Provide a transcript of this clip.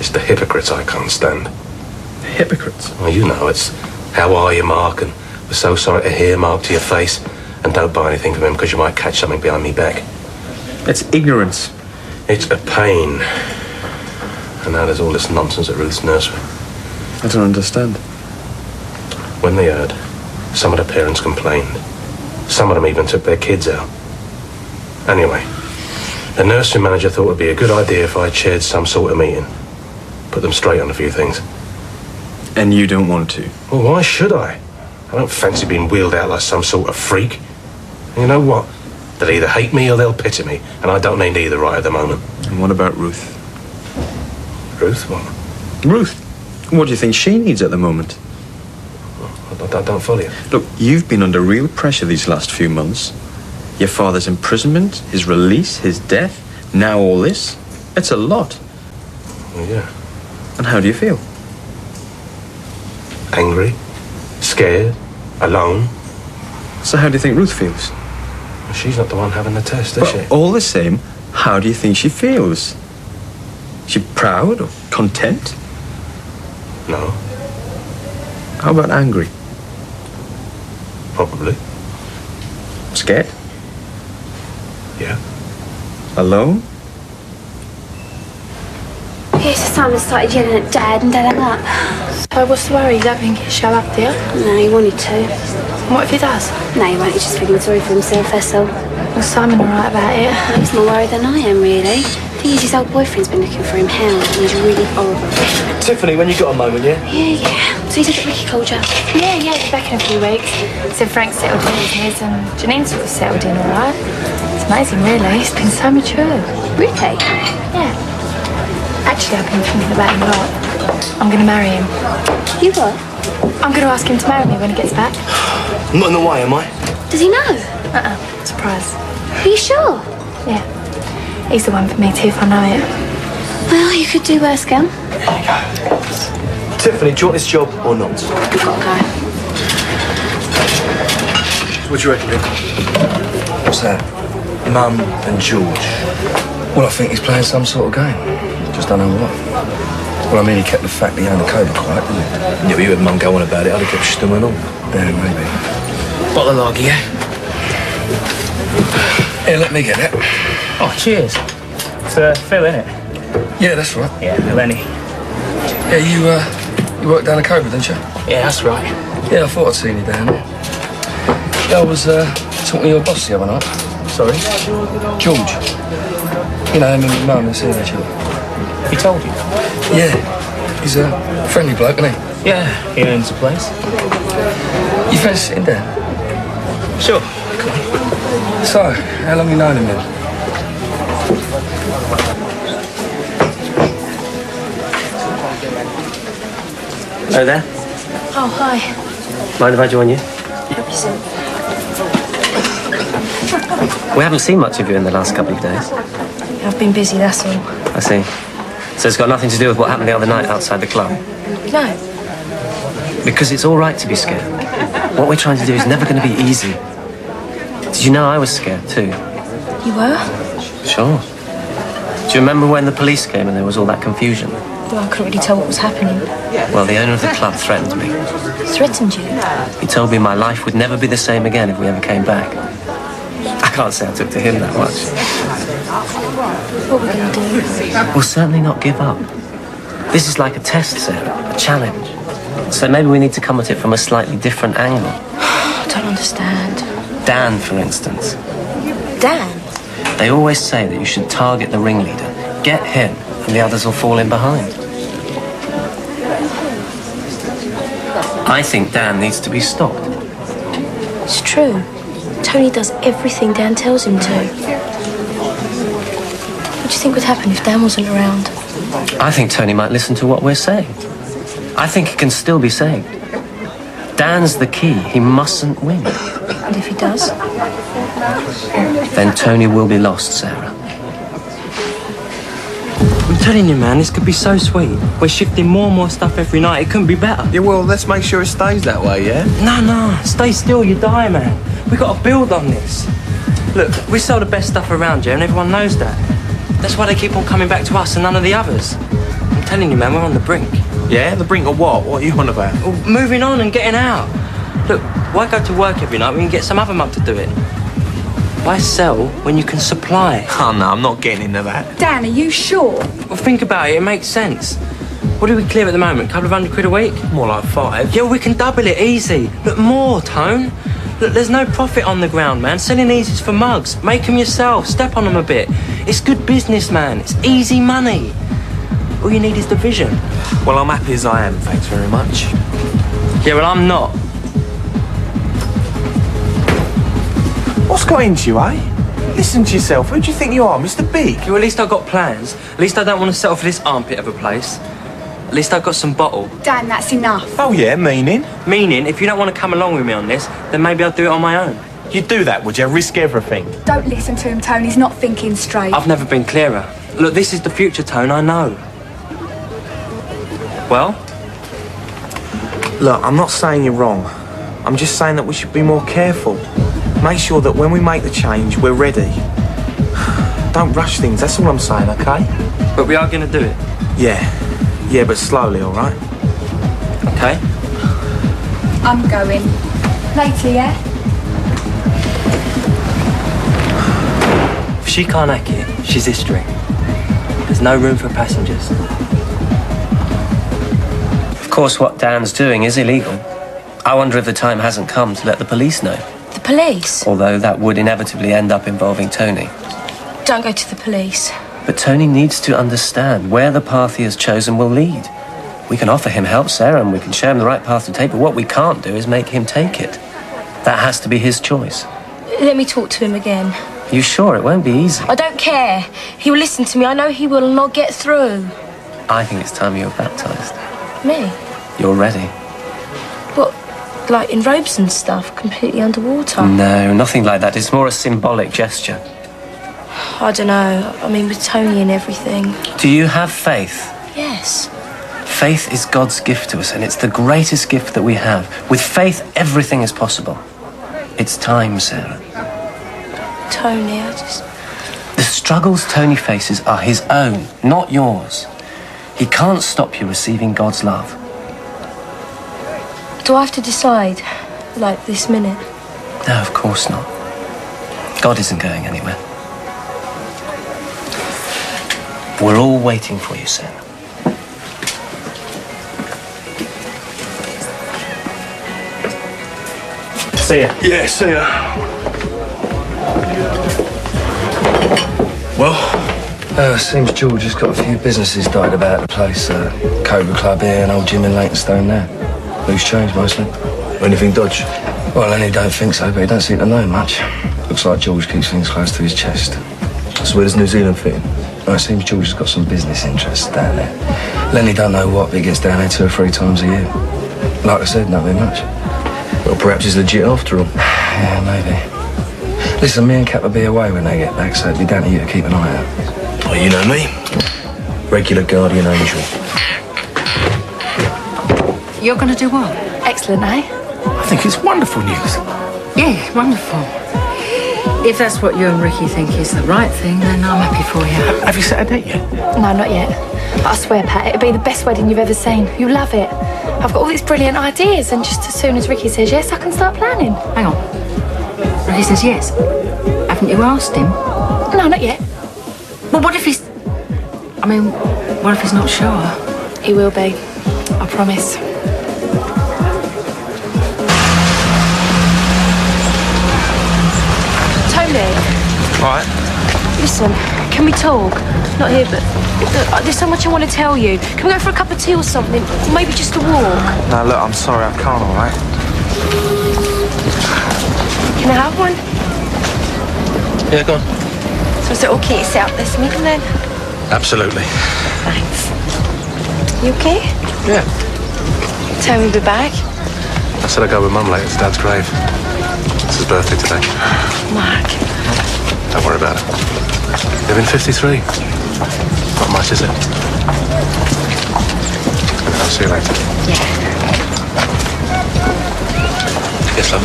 It's the hypocrites I can't stand. Hypocrites? Well, you know, it's how are you, Mark, and we're so sorry to hear, Mark, to your face, and don't buy anything from him because you might catch something behind me back. It's ignorance. It's a pain. And now there's all this nonsense at Ruth's nursery. I don't understand. When they heard, some of the parents complained. Some of them even took their kids out. Anyway, the nursery manager thought it'd be a good idea if I chaired some sort of meeting. Put them straight on a few things. And you don't want to? Well, why should I? I don't fancy being wheeled out like some sort of freak. And you know what? They'll either hate me or they'll pity me, and I don't need either right at the moment. And what about Ruth? Ruth? What? Ruth? What do you think she needs at the moment? I don't follow you. Look, you've been under real pressure these last few months. Your father's imprisonment, his release, his death, now all this. It's a lot. Well, yeah. And how do you feel? Angry, scared, alone. So how do you think Ruth feels? Well, she's not the one having the test, is she? All the same, how do you think she feels? She proud or content? No. How about angry? Probably. Scared? Yeah. Alone? Yes, Simon started yelling at Dad and Dad hung up. So what's the worry? You don't think he'll show up, do you? No, he wanted to. What if he does? No, he won't. He's just feeling sorry for himself, that's all. Was Simon alright about it? He's more worried than I am, really. The thing is, his old boyfriend's been looking for him hound, and he's really horrible. Tiffany, when you got a moment, yeah? Yeah. So he said that Ricky called you? Yeah, he'll be back in a few weeks. Said Frank's settled in business and Janine's sort of settled in alright. It's amazing, really. He's been so mature. Ricky? Yeah. Actually, I've been thinking about him a lot. I'm going to marry him. You what? I'm going to ask him to marry me when he gets back. I'm not in the way, am I? Does he know? Surprise. Are you sure? Yeah. He's the one for me too, if I know it. Well, you could do worse, girl. There you go. Tiffany, do you want this job or not? You've got to go. What do you reckon, Nick? What's that? Mum and George. Well, I think he's playing some sort of game. Just don't know what. Well, I mean, he kept the fact that he owned the code quiet, didn't he? Yeah, but you had Mum go on about it. I'd have kept stumming on. Yeah, maybe. Bottle of lager, yeah? Here, let me get it. Oh, cheers. It's Phil, innit? Yeah, that's right. Yeah, Lenny. Yeah, you worked down the Cobra, didn't you? Yeah, that's right. Yeah, I thought I'd seen you down there. Yeah, I was talking to your boss the other night. Sorry? George. You know, him and Mum and seeing each other. He told you? Yeah, he's a friendly bloke, isn't he? Yeah, he owns the place. You fancy sitting down? Sure. So, how long you known him then? Hello there. Oh, hi. Mind if I join you? Hope you soon. We haven't seen much of you in the last couple of days. I've been busy, that's all. I see. So it's got nothing to do with what happened the other night outside the club? No. Because it's all right to be scared. What we're trying to do is never going to be easy. Did you know I was scared too? You were? Sure. Do you remember when the police came and there was all that confusion? Well, I couldn't really tell what was happening. Well, the owner of the club threatened me. Threatened you? He told me my life would never be the same again if we ever came back. I can't say I took to him that much. What are we going to do? We'll certainly not give up. This is like a test, Sarah, a challenge. So maybe we need to come at it from a slightly different angle. I don't understand. Dan, for instance. Dan? They always say that you should target the ringleader, get him, and the others will fall in behind. I think Dan needs to be stopped. It's true. Tony does everything Dan tells him to. What do you think would happen if Dan wasn't around? I think Tony might listen to what we're saying. I think he can still be saved. Dan's the key. He mustn't win. And if he does? Then Tony will be lost, Sarah. I'm telling you, man, this could be so sweet. We're shifting more and more stuff every night. It couldn't be better. Yeah, well, let's make sure it stays that way, yeah? No, stay still, you die, man. We've got to build on this. Look, we sell the best stuff around here, and everyone knows that. That's why they keep on coming back to us and none of the others. I'm telling you, man, we're on the brink. Yeah, the brink of what? What are you on about? Well, moving on and getting out. Look, why go to work every night when you can get some other mug to do it? Why sell when you can supply? Oh, no, I'm not getting into that. Dan, are you sure? Well, think about it. It makes sense. What do we clear at the moment? A couple of £100 a week? More like 5. Yeah, we can double it easy. Look, more, Tone. Look, there's no profit on the ground, man. Selling easy's for mugs. Make them yourself. Step on them a bit. It's good business, man. It's easy money. All you need is the vision. Well, I'm happy as I am, thanks very much. Yeah, well, I'm not. What's got into you, eh? Listen to yourself. Who do you think you are, Mr. Big? Yeah, well, at least I've got plans. At least I don't want to settle for this armpit of a place. At least I've got some bottle. Dan, that's enough. Oh, yeah, meaning? Meaning, if you don't want to come along with me on this, then maybe I'll do it on my own. You'd do that, would you? Risk everything. Don't listen to him, Tony. He's not thinking straight. I've never been clearer. Look, this is the future, Tone, I know. Well? Look, I'm not saying you're wrong. I'm just saying that we should be more careful. Make sure that when we make the change, we're ready. Don't rush things, that's all I'm saying, okay? But we are going to do it. Yeah, but slowly, all right? Okay? I'm going. Later, yeah? If she can't hack it, she's history. There's no room for passengers. Of course, what Dan's doing is illegal. I wonder if the time hasn't come to let the police know. The police? Although that would inevitably end up involving Tony. Don't go to the police. But Tony needs to understand where the path he has chosen will lead. We can offer him help, Sarah, and we can show him the right path to take, but what we can't do is make him take it. That has to be his choice. Let me talk to him again. You sure? It won't be easy. I don't care. He will listen to me. I know he will not get through. I think it's time you were baptised. Me? You're ready. What, like in robes and stuff, completely underwater? No, nothing like that. It's more a symbolic gesture. I don't know. I mean, with Tony and everything. Do you have faith? Yes. Faith is God's gift to us, and it's the greatest gift that we have. With faith, everything is possible. It's time, Sarah. Tony, I just... The struggles Tony faces are his own, not yours. He can't stop you receiving God's love. Do I have to decide, like, this minute? No, of course not. God isn't going anywhere. We're all waiting for you, Sarah. See ya. Yeah, see ya. Well, seems George has got a few businesses dotted about the place. Cobra Club here, an old gym in Leytonstone there. Loose change, mostly. Anything dodge? Well, Lenny don't think so, but he don't seem to know much. Looks like George keeps things close to his chest. So where does New Zealand fit in? Well, it seems George has got some business interests down there. Lenny don't know what, but he gets down there 2 or 3 times a year. Like I said, not very much. Well, perhaps he's legit after all. Yeah, maybe. Listen, me and Cap will be away when they get back, so it'd be down to you to keep an eye out. Oh, you know me. Regular guardian angel. You're going to do what? Excellent, eh? I think it's wonderful news. Yeah, wonderful. If that's what you and Ricky think is the right thing, then I'm happy for you. Have you set a date yet? No, not yet. But I swear, Pat, it'll be the best wedding you've ever seen. You'll love it. I've got all these brilliant ideas, and just as soon as Ricky says yes, I can start planning. Hang on. Ricky says yes. Haven't you asked him? No, not yet. Well, what if he's... I mean, what if he's not sure? He will be. I promise. Tony. Right. Listen, can we talk? Not here, but there's so much I want to tell you. Can we go for a cup of tea or something? Or maybe just a walk? No, look, I'm sorry, I can't, all right? Can I have one? Yeah, go on. So is it okay to set up this meeting then? Absolutely. Thanks. You okay? Yeah. Tony will be back. I said I'd go with Mum later to Dad's grave. It's his birthday today. Mark. Don't worry about it. Living 53. Not much, is it? I'll see you later. Yeah. Yes, love.